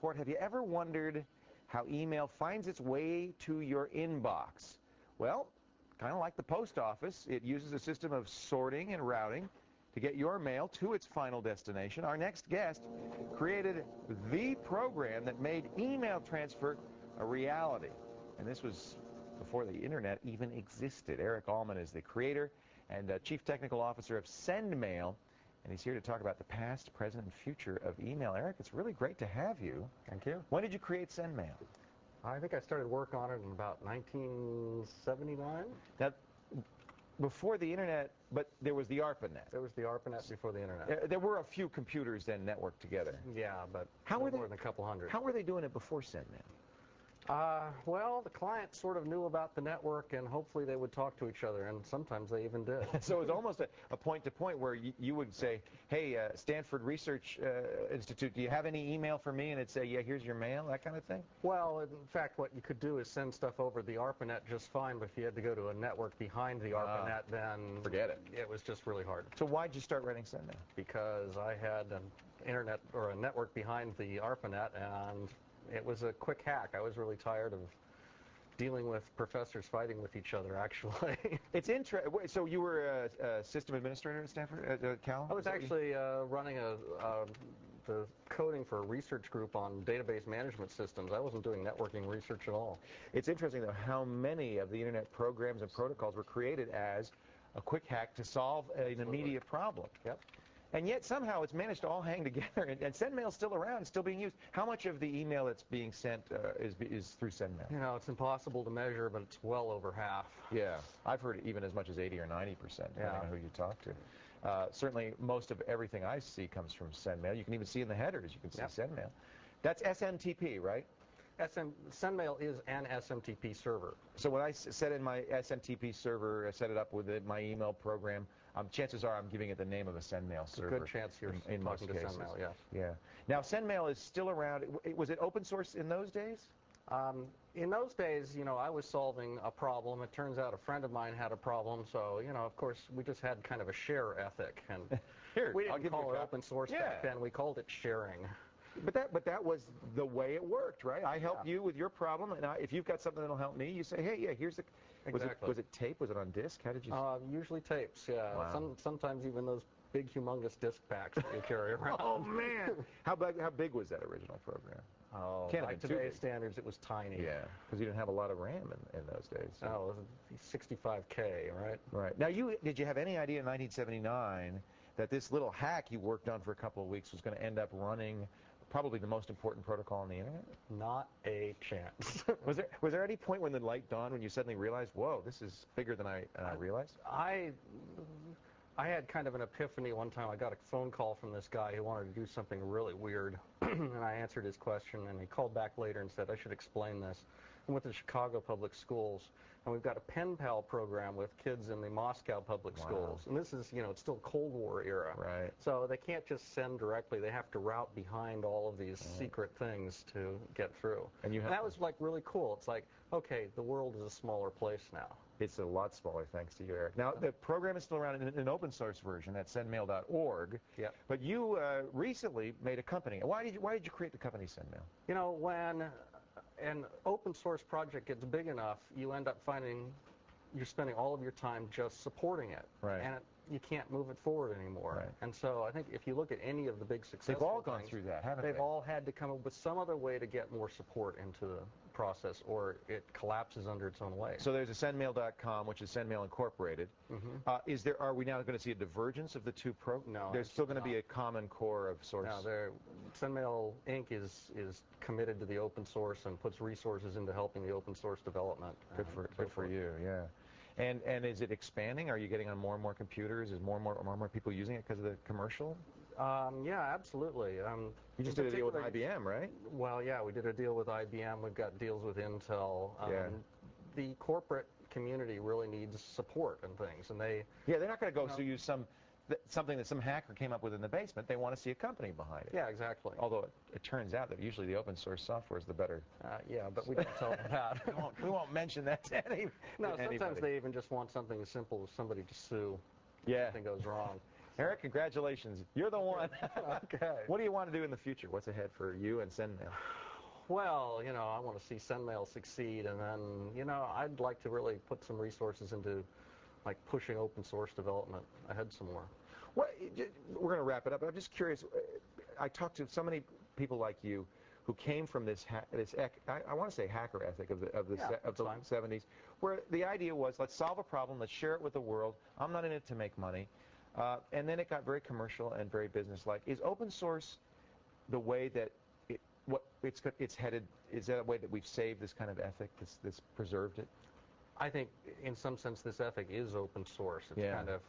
support. Have you ever wondered how email finds its way to your inbox? Well, kind of like the post office, it uses a system of sorting and routing to get your mail to its final destination. Our next guest created the program that made email transfer a reality. And this was before the internet even existed. Eric Allman is the creator and Chief Technical Officer of Sendmail, and he's here to talk about the past, present, and future of email. Eric, it's really great to have you. Thank you. When did you create Sendmail? I think I started work on it in about 1979. Now, before the internet, but there was the ARPANET. There was the ARPANET before the internet. There were a few computers then networked together. Yeah, but more than a couple hundred. How were they doing it before Sendmail? Well, the client sort of knew about the network, and hopefully they would talk to each other, and sometimes they even did. So it was almost a point-to-point where you would say, hey, Stanford Research Institute, do you have any email for me? And it'd say, yeah, here's your mail, that kind of thing? Well, in fact, what you could do is send stuff over the ARPANET just fine, but if you had to go to a network behind the ARPANET, then forget it. It was just really hard. So why'd you start writing Sendmail? Because I had an internet or a network behind the ARPANET, and it was a quick hack. I was really tired of dealing with professors fighting with each other, actually. It's interesting. So you were a system administrator at Stanford, at Cal? I was actually running the coding for a research group on database management systems. I wasn't doing networking research at all. It's interesting, though, how many of the internet programs and protocols were created as a quick hack to solve an immediate problem. Yep. And yet somehow it's managed to all hang together, and Sendmail's still around, still being used. How much of the email that's being sent is through Sendmail? You know, it's impossible to measure, but it's well over half. Yeah, I've heard even as much as 80 or 90%, depending on who you talk to. Certainly, most of everything I see comes from Sendmail. You can even see in the headers, you can see Sendmail. That's SMTP, right? Sendmail is an SMTP server. So when I set in my SMTP server, I set it up with my email program, chances are I'm giving it the name of a Sendmail server. Good chance you're in talking most to cases. Sendmail, yes. Yeah. Now, Sendmail is still around. Was it open source in those days? In those days, you know, I was solving a problem. It turns out a friend of mine had a problem, so, you know, of course, we just had kind of a share ethic. And we didn't call it open source back then. We called it sharing. But that was the way it worked, right? I help you with your problem, and if you've got something that'll help me, you say, hey, yeah, here's the... Exactly. Was it tape? Was it on disc? How did you... Usually tapes, yeah. Wow. Sometimes even those big, humongous disc packs that you carry around. Oh, man! How big was that original program? Oh, by today's standards, it was tiny. Yeah, because you didn't have a lot of RAM in those days. So. Oh, it was 65K, right? Right. Now, did you have any idea in 1979 that this little hack you worked on for a couple of weeks was going to end up running probably the most important protocol on the internet? Not a chance. Was there any point when the light dawned when you suddenly realized, whoa, this is bigger than I realized? I had kind of an epiphany one time. I got a phone call from this guy who wanted to do something really weird, and I answered his question, and he called back later and said, I should explain this. I went to the Chicago Public Schools, and we've got a pen pal program with kids in the Moscow Public Schools. And this is, you know, it's still Cold War era. Right. So they can't just send directly. They have to route behind all of these secret things to get through. And that was, like, really cool. It's like, okay, the world is a smaller place now. It's a lot smaller, thanks to you, Eric. Now, the program is still around in an open source version at sendmail.org. Yeah. But you recently made a company. Why did you create the company Sendmail? You know, when an open source project gets big enough, you end up finding you're spending all of your time just supporting it. Right. And you can't move it forward anymore. Right. And so I think if you look at any of the big successful they've all gone things, through that, haven't they? They've all had to come up with some other way to get more support into the process, or it collapses under its own weight. So there's a sendmail.com, which is Sendmail Incorporated. Are we now going to see a divergence of the two programs? No. There's still going to be a common core of source. No, Sendmail Inc. is committed to the open source and puts resources into helping the open source development. Good for you, yeah. And is it expanding? Are you getting on more and more computers? Is more and more people using it because of the commercial? Yeah, absolutely. You just did a deal with IBM, right? Well, yeah, we did a deal with IBM. We've got deals with Intel. The corporate community really needs support and things, and they're not going to go use something that some hacker came up with in the basement. They want to see a company behind it. Yeah, exactly. Although it turns out that usually the open source software is the better. Yeah, but we don't tell them that. we won't mention that to anybody. No, sometimes they even just want something as simple as somebody to sue. Yeah. Something goes wrong. Eric, congratulations. You're the one. Okay. What do you want to do in the future? What's ahead for you and Sendmail? Well, I want to see Sendmail succeed, and then, I'd like to really put some resources into, like, pushing open source development ahead some more. Well, we're going to wrap it up. I'm just curious. I talked to so many people like you who came from this I want to say hacker ethic of the 70s, where the idea was, let's solve a problem, let's share it with the world. I'm not in it to make money. And then it got very commercial and very business-like. Is open source the way that it's headed? Is that a way that we've saved this kind of ethic, this preserved it? I think, in some sense, this ethic is open source. It's kind of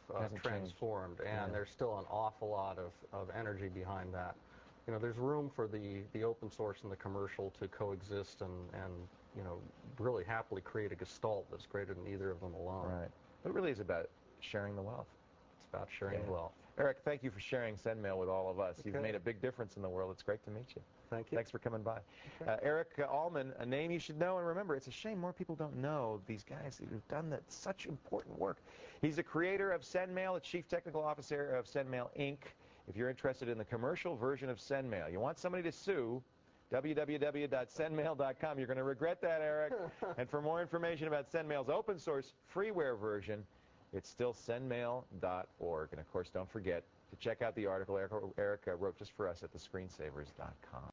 transformed, and there's still an awful lot of energy behind that. There's room for the open source and the commercial to coexist and really happily create a gestalt that's greater than either of them alone. Right. But it really is about sharing the wealth. It's about sharing the wealth. Eric, thank you for sharing Sendmail with all of us. Okay. You've made a big difference in the world. It's great to meet you. Thank you. Thanks for coming by. Okay. Eric Allman, a name you should know, and remember, it's a shame more people don't know these guys who've done such important work. He's the creator of Sendmail, the chief technical officer of Sendmail, Inc. If you're interested in the commercial version of Sendmail, you want somebody to sue, www.sendmail.com. You're going to regret that, Eric. And for more information about Sendmail's open source freeware version, it's still sendmail.org. And, of course, don't forget to check out the article Eric wrote just for us at thescreensavers.com.